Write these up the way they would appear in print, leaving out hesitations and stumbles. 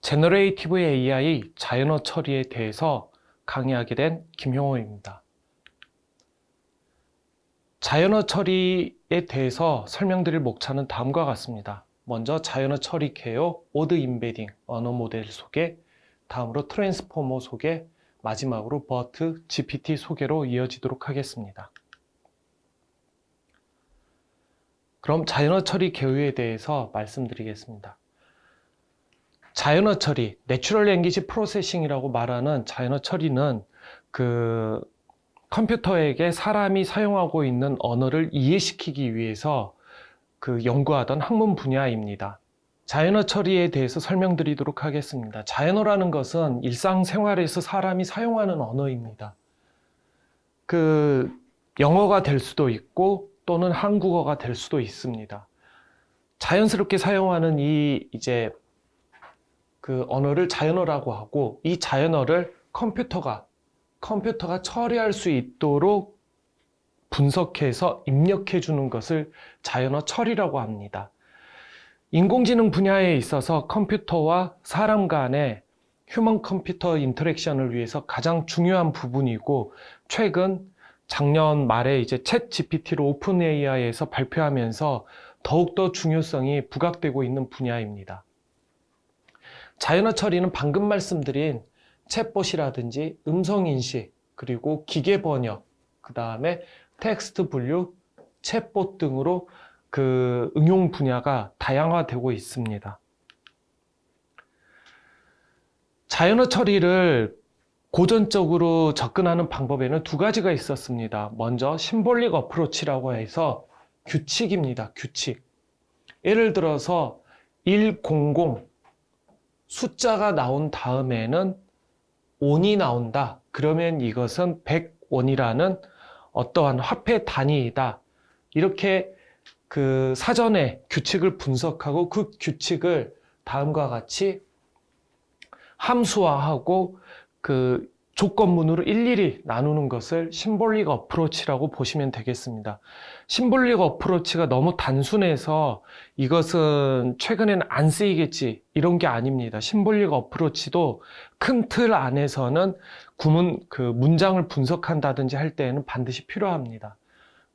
제너레이티브 AI 자연어 처리에 대해서 강의하게 된 김용호입니다. 자연어 처리에 대해서 설명드릴 목차는 다음과 같습니다. 먼저 자연어 처리 개요, 오드 임베딩, 언어 모델 소개, 다음으로 트랜스포머 소개, 마지막으로 버트, GPT 소개로 이어지도록 하겠습니다. 그럼 자연어 처리 개요에 대해서 말씀드리겠습니다. 자연어 처리, 내추럴 랭귀지 프로세싱이라고 말하는 자연어 처리는 컴퓨터에게 사람이 사용하고 있는 언어를 이해시키기 위해서 연구하던 학문 분야입니다. 자연어 처리에 대해서 설명드리도록 하겠습니다. 자연어라는 것은 일상생활에서 사람이 사용하는 언어입니다. 영어가 될 수도 있고 또는 한국어가 될 수도 있습니다. 자연스럽게 사용하는 언어를 자연어라고 하고, 이 자연어를 컴퓨터가 처리할 수 있도록 분석해서 입력해 주는 것을 자연어 처리라고 합니다. 인공지능 분야에 있어서 컴퓨터와 사람 간의 휴먼 컴퓨터 인터랙션을 위해서 가장 중요한 부분이고, 작년 말에 챗 GPT를 오픈 AI에서 발표하면서 더욱더 중요성이 부각되고 있는 분야입니다. 자연어 처리는 방금 말씀드린 챗봇이라든지 음성인식, 그리고 기계 번역, 그 다음에 텍스트 분류, 챗봇 등으로 응용 분야가 다양화되고 있습니다. 자연어 처리를 고전적으로 접근하는 방법에는 두 가지가 있었습니다. 먼저 심볼릭 어프로치라고 해서 규칙입니다. 규칙. 예를 들어서 100 숫자가 나온 다음에는 원이 나온다. 그러면 이것은 100원이라는 어떠한 화폐 단위이다. 이렇게 사전에 규칙을 분석하고 그 규칙을 다음과 같이 함수화하고 조건문으로 일일이 나누는 것을 심볼릭 어프로치라고 보시면 되겠습니다. 심볼릭 어프로치가 너무 단순해서 이것은 최근에는 안 쓰이겠지 이런 게 아닙니다. 심볼릭 어프로치도 큰 틀 안에서는 문장을 분석한다든지 할 때에는 반드시 필요합니다.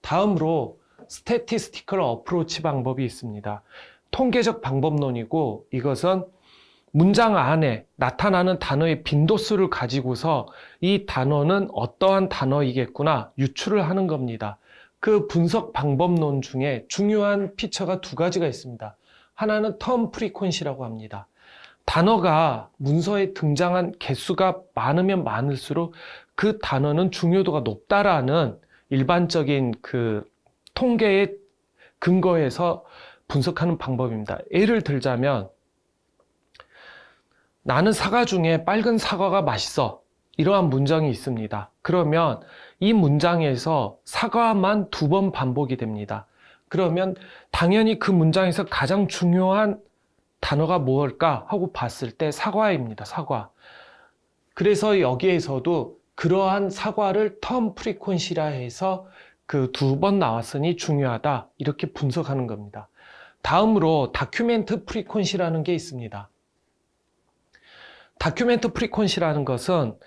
다음으로 스태티스티컬 어프로치 방법이 있습니다. 통계적 방법론이고, 이것은 문장 안에 나타나는 단어의 빈도수를 가지고서 이 단어는 어떠한 단어이겠구나 유추를 하는 겁니다. 그 분석 방법론 중에 중요한 피처가 두 가지가 있습니다. 하나는 텀 프리퀀시라고 합니다. 단어가 문서에 등장한 개수가 많으면 많을수록 그 단어는 중요도가 높다라는 일반적인 통계에 근거해서 분석하는 방법입니다. 예를 들자면, 나는 사과 중에 빨간 사과가 맛있어. 이러한 문장이 있습니다. 그러면 이 문장에서 사과만 2번 반복이 됩니다. 그러면 당연히 그 문장에서 가장 중요한 단어가 무엇일까 하고 봤을 때 사과입니다. 사과. 그래서 여기에서도 그러한 사과를 텀 프리퀀시라 해서 2번 나왔으니 중요하다. 이렇게 분석하는 겁니다. 다음으로 다큐멘트 프리퀀시라는 게 있습니다. 다큐멘트 프리퀀시라는 것은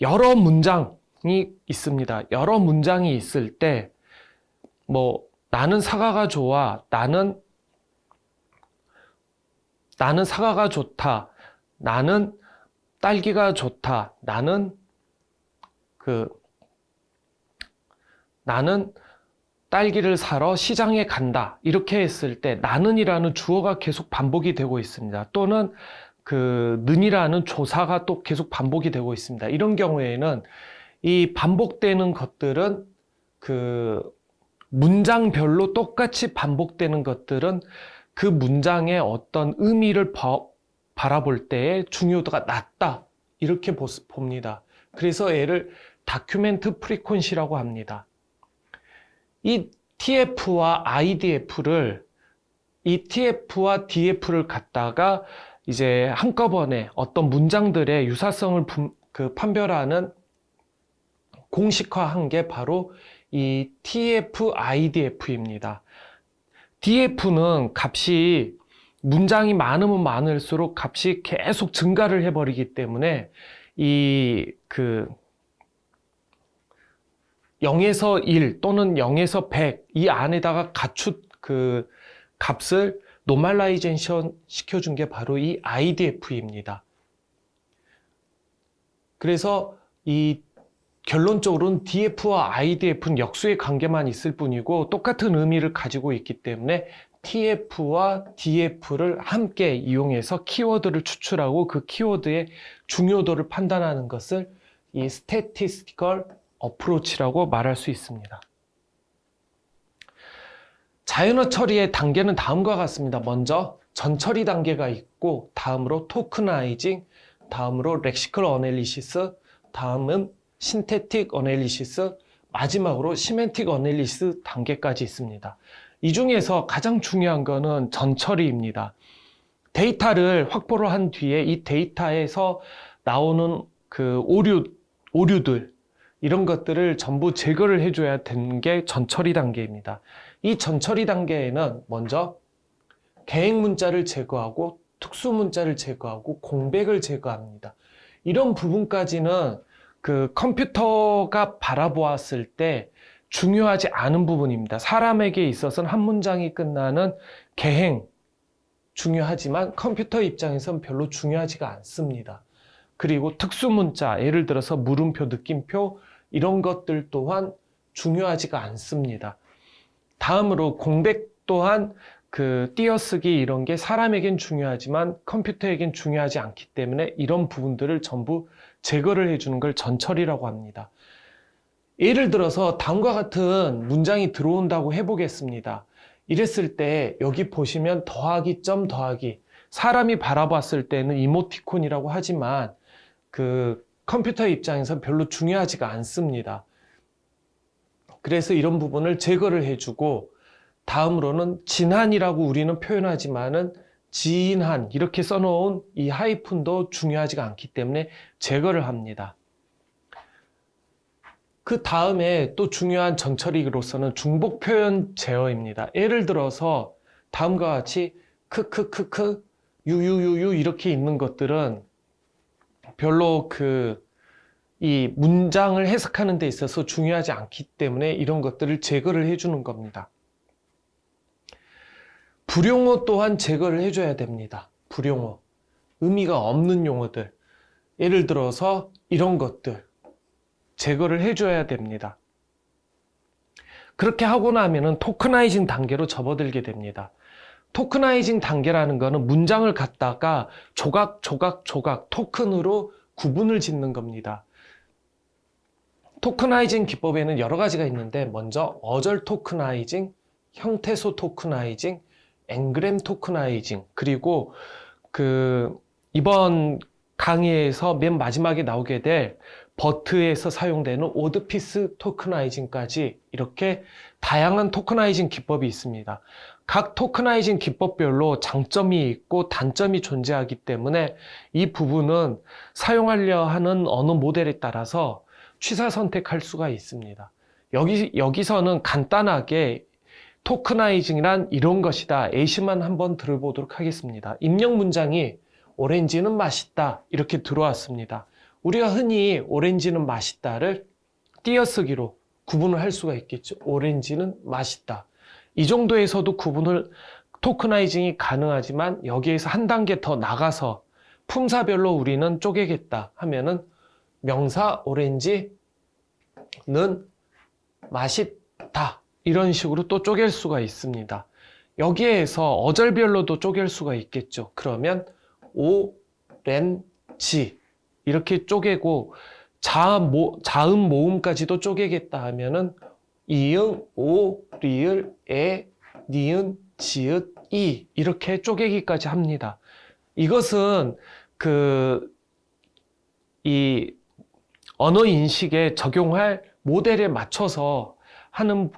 여러 문장이 있습니다. 여러 문장이 있을 때 나는 사과가 좋아, 나는 사과가 좋다, 나는 딸기가 좋다, 나는 딸기를 사러 시장에 간다. 이렇게 했을 때 나는이라는 주어가 계속 반복이 되고 있습니다. 또는 는이라는 조사가 또 계속 반복이 되고 있습니다. 이런 경우에는 이 반복되는 것들은 문장별로 똑같이 반복되는 것들은 그 문장의 어떤 의미를 바라볼 때의 중요도가 낮다. 이렇게 봅니다. 그래서 얘를 다큐멘트 프리퀀시라고 합니다. 이 TF와 IDF를, 이 TF와 DF를 갖다가 한꺼번에 어떤 문장들의 유사성을 판별하는 공식화한 게 바로 이 TF, IDF입니다. DF는 값이 문장이 많으면 많을수록 값이 계속 증가를 해버리기 때문에 이 0에서 1 또는 0에서 100 이 안에다가 갖춘 그 값을 노멀라이제이션 시켜준 게 바로 이 IDF입니다. 그래서 이 결론적으로는 DF와 IDF는 역수의 관계만 있을 뿐이고 똑같은 의미를 가지고 있기 때문에 TF와 DF를 함께 이용해서 키워드를 추출하고 그 키워드의 중요도를 판단하는 것을 이 Statistical Approach라고 말할 수 있습니다. 자연어 처리의 단계는 다음과 같습니다. 먼저 전처리 단계가 있고, 다음으로 토크나이징, 다음으로 렉시컬 어널리시스, 다음은 신테틱 어널리시스, 마지막으로 시멘틱 어널리시스 단계까지 있습니다. 이 중에서 가장 중요한 거는 전처리입니다. 데이터를 확보를 한 뒤에 이 데이터에서 나오는 그 오류들, 이런 것들을 전부 제거를 해줘야 되는 게 전처리 단계입니다. 이 전처리 단계에는 먼저 개행 문자를 제거하고 특수 문자를 제거하고 공백을 제거합니다. 이런 부분까지는 그 컴퓨터가 바라보았을 때 중요하지 않은 부분입니다. 사람에게 있어서는 한 문장이 끝나는 개행 중요하지만 컴퓨터 입장에선 별로 중요하지가 않습니다. 그리고 특수 문자, 예를 들어서 물음표, 느낌표 이런 것들 또한 중요하지가 않습니다. 다음으로 공백 또한 그 띄어쓰기 이런 게 사람에겐 중요하지만 컴퓨터에겐 중요하지 않기 때문에 이런 부분들을 전부 제거를 해주는 걸 전처리라고 합니다. 예를 들어서 다음과 같은 문장이 들어온다고 해보겠습니다. 이랬을 때 여기 보시면 더하기 점 더하기, 사람이 바라봤을 때는 이모티콘이라고 하지만 그 컴퓨터 입장에서 별로 중요하지가 않습니다. 그래서 이런 부분을 제거를 해주고, 다음으로는 진한이라고 우리는 표현하지만은 지인한 이렇게 써놓은 이 하이픈도 중요하지가 않기 때문에 제거를 합니다. 그 다음에 또 중요한 전처리로서는 중복 표현 제어입니다. 예를 들어서 다음과 같이 크크크크 유유유유 이렇게 있는 것들은 별로 이 문장을 해석하는 데 있어서 중요하지 않기 때문에 이런 것들을 제거를 해주는 겁니다. 불용어 또한 제거를 해줘야 됩니다. 불용어, 의미가 없는 용어들, 예를 들어서 이런 것들 제거를 해줘야 됩니다. 그렇게 하고 나면은 토크나이징 단계로 접어들게 됩니다. 토크나이징 단계라는 거는 문장을 갖다가 조각 토큰으로 구분을 짓는 겁니다. 토크나이징 기법에는 여러 가지가 있는데, 먼저 어절 토크나이징, 형태소 토크나이징, 엔그램 토크나이징, 그리고 이번 강의에서 맨 마지막에 나오게 될 버트에서 사용되는 오드피스 토크나이징까지 이렇게 다양한 토크나이징 기법이 있습니다. 각 토크나이징 기법별로 장점이 있고 단점이 존재하기 때문에 이 부분은 사용하려 하는 언어 모델에 따라서 취사 선택할 수가 있습니다. 여기서는 간단하게 토크나이징이란 이런 것이다, 예시만 한번 들어보도록 하겠습니다. 입력 문장이 오렌지는 맛있다 이렇게 들어왔습니다. 우리가 흔히 오렌지는 맛있다를 띄어쓰기로 구분을 할 수가 있겠죠. 오렌지는 맛있다. 이 정도에서도 토크나이징이 가능하지만 여기에서 한 단계 더 나가서 품사별로 우리는 쪼개겠다 하면은 명사 오렌지는 맛있다 이런 식으로 또 쪼갤 수가 있습니다. 여기에서 어절별로도 쪼갤 수가 있겠죠. 그러면 오렌지 이렇게 쪼개고 자음 모음까지도 쪼개겠다 하면은 이응, 오, 리을, 에, 니은, 지읒, 이 이렇게 쪼개기까지 합니다. 이것은 이 언어 인식에 적용할 모델에 맞춰서 하는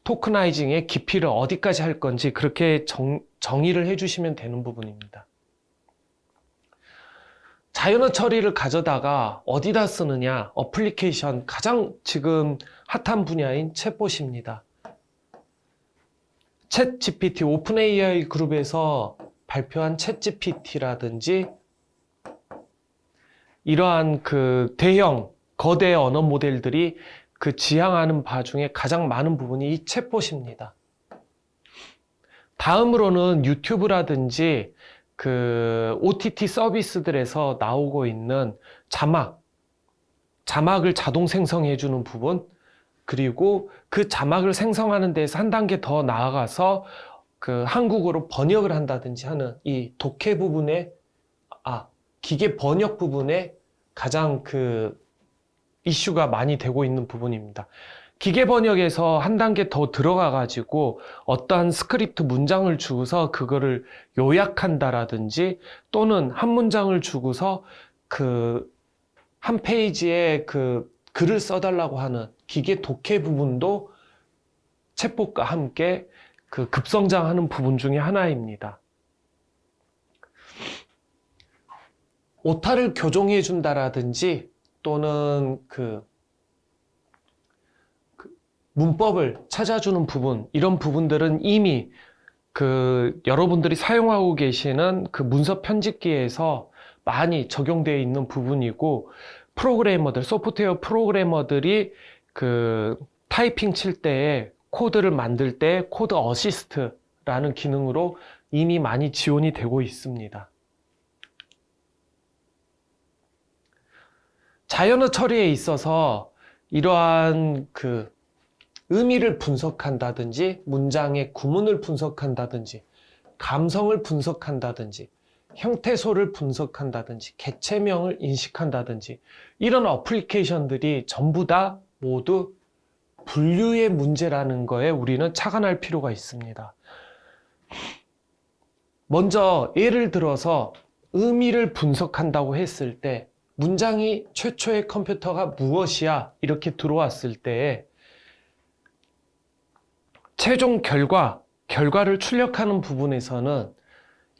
토크나이징의 깊이를 어디까지 할 건지 그렇게 정의를 해주시면 되는 부분입니다. 자연어 처리를 가져다가 어디다 쓰느냐, 어플리케이션 가장 지금 핫한 분야인 챗봇입니다. 챗 GPT, 오픈 AI 그룹에서 발표한 챗 GPT라든지 이러한 그 대형 거대 언어 모델들이 그 지향하는 바 중에 가장 많은 부분이 이 챗봇입니다. 다음으로는 유튜브라든지 그 OTT 서비스들에서 나오고 있는 자막을 자동 생성해주는 부분, 그리고 그 자막을 생성하는 데에서 한 단계 더 나아가서 그 한국어로 번역을 한다든지 하는 이 독해 부분에, 기계 번역 부분에 가장 그 이슈가 많이 되고 있는 부분입니다. 기계 번역에서 한 단계 더 들어가 가지고 어떠한 스크립트 문장을 주고서 그거를 요약한다라든지, 또는 한 문장을 주고서 그 한 페이지에 그 글을 써달라고 하는 기계 독해 부분도 챗봇과 함께 그 급성장하는 부분 중에 하나입니다. 오타를 교정해 준다라든지, 또는 그 문법을 찾아주는 부분, 이런 부분들은 이미 그 여러분들이 사용하고 계시는 그 문서 편집기에서 많이 적용되어 있는 부분이고, 프로그래머들, 소프트웨어 프로그래머들이 그 타이핑 칠 때에 코드를 만들 때 코드 어시스트라는 기능으로 이미 많이 지원이 되고 있습니다. 자연어 처리에 있어서 이러한 그 의미를 분석한다든지, 문장의 구문을 분석한다든지, 감성을 분석한다든지, 형태소를 분석한다든지, 개체명을 인식한다든지, 이런 어플리케이션들이 전부 다 모두 분류의 문제라는 거에 우리는 착안할 필요가 있습니다. 먼저 예를 들어서 의미를 분석한다고 했을 때, 문장이 최초의 컴퓨터가 무엇이야? 이렇게 들어왔을 때 최종 결과를 출력하는 부분에서는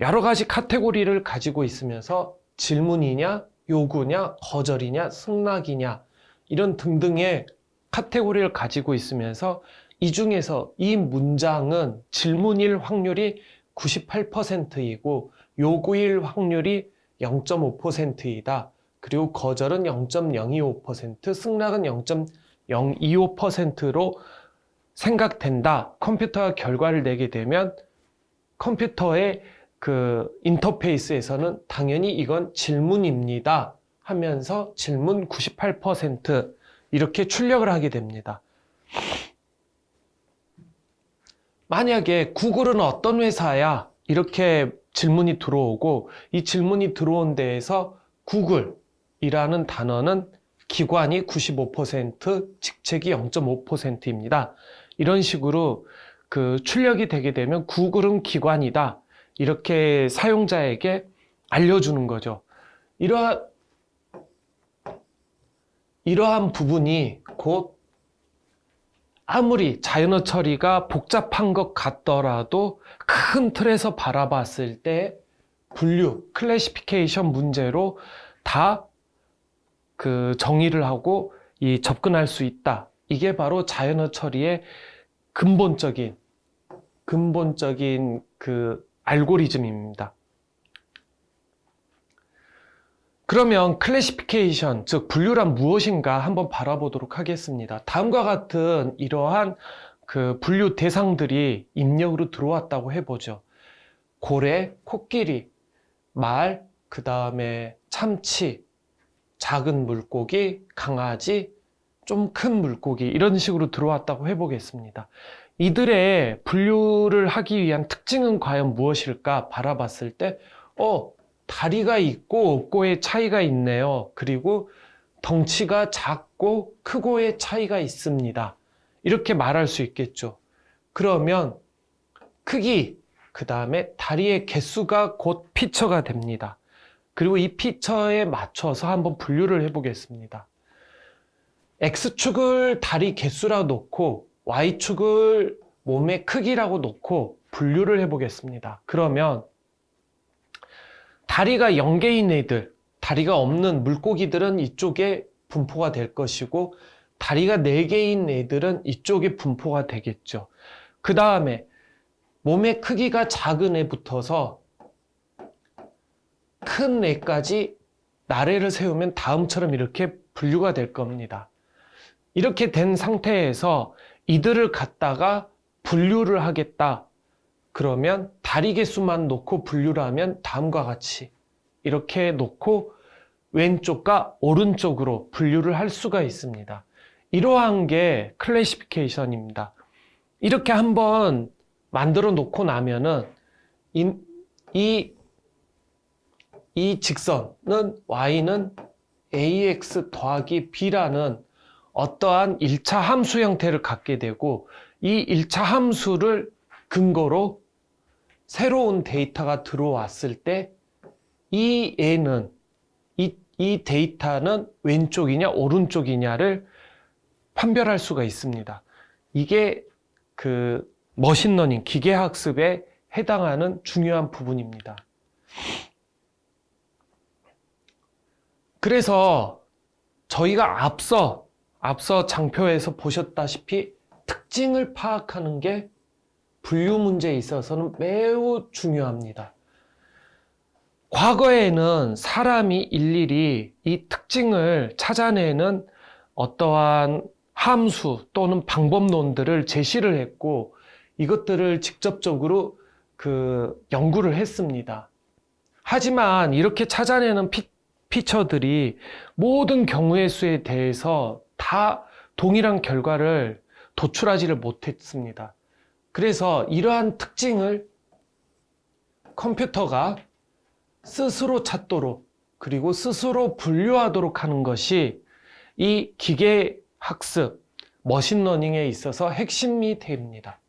여러 가지 카테고리를 가지고 있으면서 질문이냐, 요구냐, 거절이냐, 승낙이냐, 이런 등등의 카테고리를 가지고 있으면서 이 중에서 이 문장은 질문일 확률이 98%이고 요구일 확률이 0.5%이다. 그리고 거절은 0.025%, 승낙은 0.025%로 생각된다. 컴퓨터가 결과를 내게 되면 컴퓨터의 그 인터페이스에서는 당연히 이건 질문입니다 하면서 질문 98% 이렇게 출력을 하게 됩니다. 만약에 구글은 어떤 회사야? 이렇게 질문이 들어오고, 이 질문이 들어온 데에서 구글이라는 단어는 기관이 95%, 직책이 0.5%입니다. 이런 식으로 그 출력이 되게 되면 구글은 기관이다. 이렇게 사용자에게 알려주는 거죠. 이러한 부분이 곧 아무리 자연어 처리가 복잡한 것 같더라도 큰 틀에서 바라봤을 때 분류, 클래시피케이션 문제로 다 그 정의를 하고 접근할 수 있다. 이게 바로 자연어 처리의 근본적인 그 알고리즘입니다. 그러면 클래시피케이션, 즉 분류란 무엇인가 한번 바라보도록 하겠습니다. 다음과 같은 이러한 그 분류 대상들이 입력으로 들어왔다고 해보죠. 고래, 코끼리, 말, 그 다음에 참치, 작은 물고기, 강아지, 좀 큰 물고기, 이런 식으로 들어왔다고 해보겠습니다. 이들의 분류를 하기 위한 특징은 과연 무엇일까 바라봤을 때, 다리가 있고 없고의 차이가 있네요. 그리고 덩치가 작고 크고의 차이가 있습니다. 이렇게 말할 수 있겠죠. 그러면 크기, 그 다음에 다리의 개수가 곧 피처가 됩니다. 그리고 이 피처에 맞춰서 한번 분류를 해보겠습니다. X축을 다리 개수라고 놓고 Y축을 몸의 크기라고 놓고 분류를 해보겠습니다. 그러면 다리가 0개인 애들, 다리가 없는 물고기들은 이쪽에 분포가 될 것이고, 다리가 4개인 애들은 이쪽에 분포가 되겠죠. 그 다음에 몸의 크기가 작은 애부터서 큰 애까지 나래를 세우면 다음처럼 이렇게 분류가 될 겁니다. 이렇게 된 상태에서 이들을 갖다가 분류를 하겠다. 그러면 다리 개수만 놓고 분류를 하면 다음과 같이 이렇게 놓고 왼쪽과 오른쪽으로 분류를 할 수가 있습니다. 이러한 게 클래시피케이션입니다. 이렇게 한번 만들어 놓고 나면은 이 직선은 y는 ax 더하기 b라는 어떠한 1차 함수 형태를 갖게 되고 이 1차 함수를 근거로 새로운 데이터가 들어왔을 때 이 데이터는 왼쪽이냐 오른쪽이냐를 판별할 수가 있습니다. 이게 그 머신러닝, 기계학습에 해당하는 중요한 부분입니다. 그래서 저희가 앞서 장표에서 보셨다시피 특징을 파악하는 게 분류 문제에 있어서는 매우 중요합니다. 과거에는 사람이 일일이 이 특징을 찾아내는 어떠한 함수 또는 방법론들을 제시를 했고 이것들을 직접적으로 연구를 했습니다. 하지만 이렇게 찾아내는 피처들이 모든 경우의 수에 대해서 다 동일한 결과를 도출하지를 못했습니다. 그래서 이러한 특징을 컴퓨터가 스스로 찾도록 그리고 스스로 분류하도록 하는 것이 이 기계 학습, 머신러닝에 있어서 핵심이 됩니다.